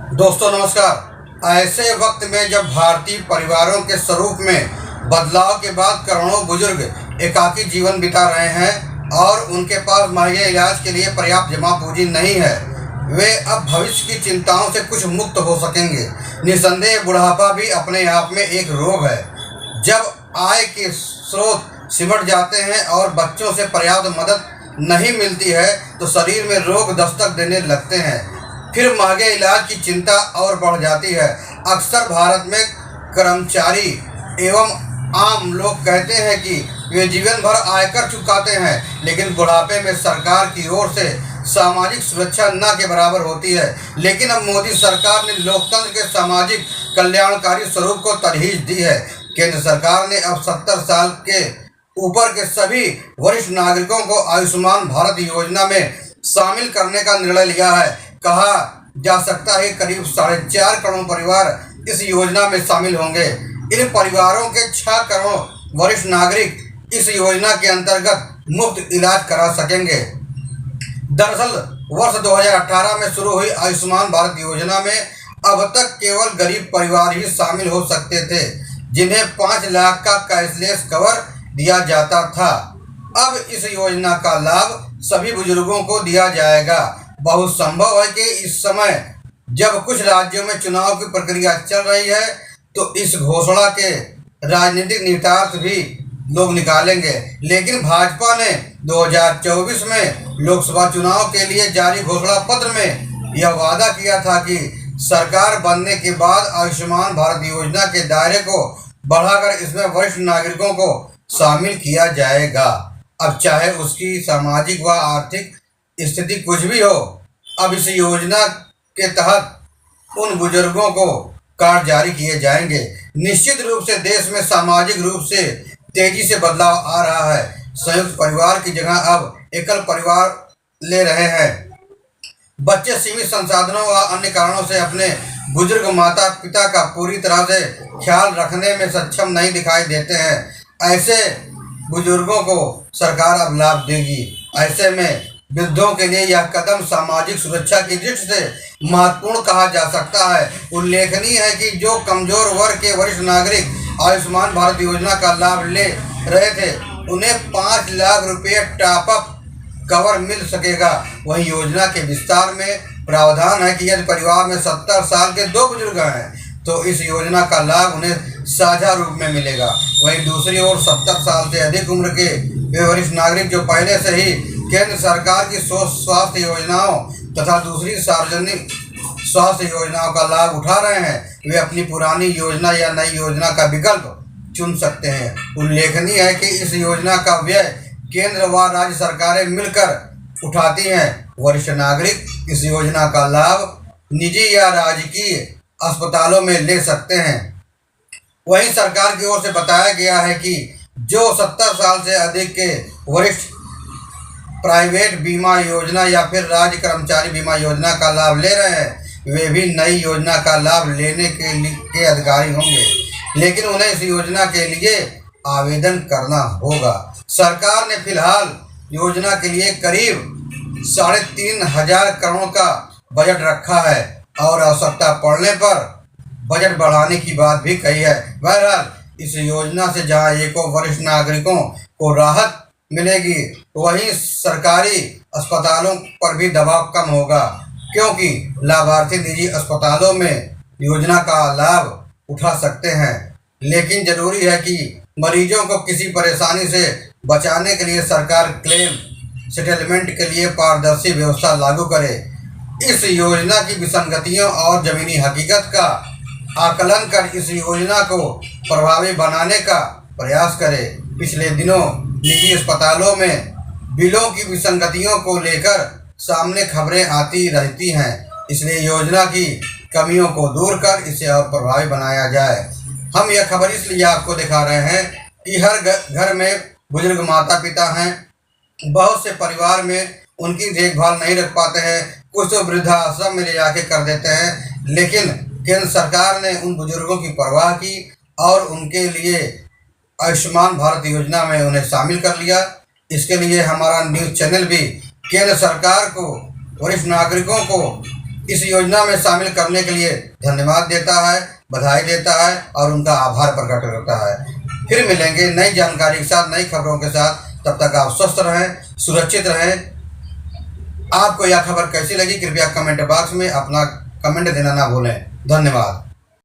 दोस्तों नमस्कार। ऐसे वक्त में जब भारतीय परिवारों के स्वरूप में बदलाव के बाद करोड़ों बुजुर्ग एकाकी जीवन बिता रहे हैं और उनके पास महंगे इलाज के लिए पर्याप्त जमा पूंजी नहीं है, वे अब भविष्य की चिंताओं से कुछ मुक्त हो सकेंगे। निसंदेह बुढ़ापा भी अपने आप में एक रोग है। जब आय के स्रोत सिमट जाते हैं और बच्चों से पर्याप्त मदद नहीं मिलती है तो शरीर में रोग दस्तक देने लगते हैं। फिर महंगे इलाज की चिंता और बढ़ जाती है। अक्सर भारत में कर्मचारी एवं आम लोग कहते हैं कि वे जीवन भर आयकर चुकाते हैं, लेकिन बुढ़ापे में सरकार की ओर से सामाजिक सुरक्षा न के बराबर होती है। लेकिन अब मोदी सरकार ने लोकतंत्र के सामाजिक कल्याणकारी स्वरूप को तरजीह दी है। केंद्र सरकार ने अब 70 साल के ऊपर के सभी वरिष्ठ नागरिकों को आयुष्मान भारत योजना में शामिल करने का निर्णय लिया है। कहा जा सकता है करीब 4.5 करोड़ परिवार इस योजना में शामिल होंगे। इन परिवारों के 6 करोड़ वरिष्ठ नागरिक इस योजना के अंतर्गत मुफ्त इलाज करा सकेंगे। दरअसल वर्ष 2018 में शुरू हुई आयुष्मान भारत योजना में अब तक केवल गरीब परिवार ही शामिल हो सकते थे, जिन्हें 5 लाख का कैशलेस कवर दिया जाता था। अब इस योजना का लाभ सभी बुजुर्गों को दिया जाएगा। बहुत संभव है कि इस समय जब कुछ राज्यों में चुनाव की प्रक्रिया चल रही है तो इस घोषणा के राजनीतिक निहितार्थ भी लोग निकालेंगे। लेकिन भाजपा ने 2024 में लोकसभा चुनाव के लिए जारी घोषणा पत्र में यह वादा किया था कि सरकार बनने के बाद आयुष्मान भारत योजना के दायरे को बढ़ाकर इसमें वरिष्ठ नागरिकों को शामिल किया जाएगा। अब चाहे उसकी सामाजिक व आर्थिक स्थिति कुछ भी हो, अब इस योजना के तहत उन बुजुर्गों को कार्ड जारी किए जाएंगे। निश्चित रूप से देश में सामाजिक रूप से तेजी से बदलाव आ रहा है। संयुक्त परिवार की जगह अब एकल परिवार ले रहे हैं। बच्चे सीमित संसाधनों व अन्य कारणों से अपने बुजुर्ग माता पिता का पूरी तरह से ख्याल रखने में सक्षम नहीं दिखाई देते हैं। ऐसे बुजुर्गों को सरकार अब लाभ देगी। ऐसे में वृद्धों के लिए यह कदम सामाजिक सुरक्षा की दृष्टि से महत्वपूर्ण कहा जा सकता है। उल्लेखनीय है कि जो कमजोर वर्ग के वरिष्ठ नागरिक आयुष्मान भारत योजना का लाभ ले रहे थे, उन्हें 5 लाख रुपये टॉप अप कवर मिल सकेगा। वहीं योजना के विस्तार में प्रावधान है कि यदि परिवार में 70 साल के 2 बुजुर्ग हैं तो इस योजना का लाभ उन्हें साझा रूप में मिलेगा। वहीं दूसरी ओर 70 साल से अधिक उम्र के वे वरिष्ठ नागरिक जो पहले से ही केंद्र सरकार की स्वास्थ्य योजनाओं तथा दूसरी सार्वजनिक स्वास्थ्य योजनाओं का लाभ उठा रहे हैं, वे अपनी पुरानी योजना या नई योजना का विकल्प चुन सकते हैं। उल्लेखनीय है कि इस योजना का व्यय केंद्र व राज्य सरकारें मिलकर उठाती हैं। वरिष्ठ नागरिक इस योजना का लाभ निजी या राजकीय अस्पतालों में ले सकते हैं। वहीं सरकार की ओर से बताया गया है कि जो 70 साल से अधिक के वरिष्ठ प्राइवेट बीमा योजना या फिर राज्य कर्मचारी बीमा योजना का लाभ ले रहे हैं, वे भी नई योजना का लाभ लेने के अधिकारी होंगे, लेकिन उन्हें इस योजना के लिए आवेदन करना होगा। सरकार ने फिलहाल योजना के लिए करीब 3,500 करोड़ का बजट रखा है और आवश्यकता पड़ने पर बजट बढ़ाने की बात भी कही है। बहरहाल इस योजना से जहां एको वरिष्ठ नागरिकों को राहत मिलेगी, वहीं सरकारी अस्पतालों पर भी दबाव कम होगा, क्योंकि लाभार्थी निजी अस्पतालों में योजना का लाभ उठा सकते हैं। लेकिन जरूरी है कि मरीजों को किसी परेशानी से बचाने के लिए सरकार क्लेम सेटलमेंट के लिए पारदर्शी व्यवस्था लागू करे। इस योजना की विसंगतियों और जमीनी हकीकत का आकलन कर इस योजना को प्रभावी बनाने का प्रयास करे। पिछले दिनों निजी अस्पतालों में बिलों की विसंगतियों को लेकर सामने खबरें आती रहती हैं, इसलिए योजना की कमियों को दूर कर इसे और प्रभावी बनाया जाए। हम यह खबर इसलिए आपको दिखा रहे हैं कि हर घर में बुजुर्ग माता पिता हैं। बहुत से परिवार में उनकी देखभाल नहीं रख पाते हैं, कुछ तो वृद्धाश्रम में ले जाके कर देते हैं। लेकिन केंद्र सरकार ने उन बुजुर्गों की परवाह की और उनके लिए आयुष्मान भारत योजना में उन्हें शामिल कर लिया। इसके लिए हमारा न्यूज़ चैनल भी केंद्र सरकार को वरिष्ठ नागरिकों को इस योजना में शामिल करने के लिए धन्यवाद देता है, बधाई देता है और उनका आभार प्रकट करता है। फिर मिलेंगे नई जानकारी के साथ, नई खबरों के साथ। तब तक आप स्वस्थ रहें, सुरक्षित रहें। आपको यह खबर कैसी लगी कृपया कमेंट बॉक्स में अपना कमेंट देना ना भूलें। धन्यवाद।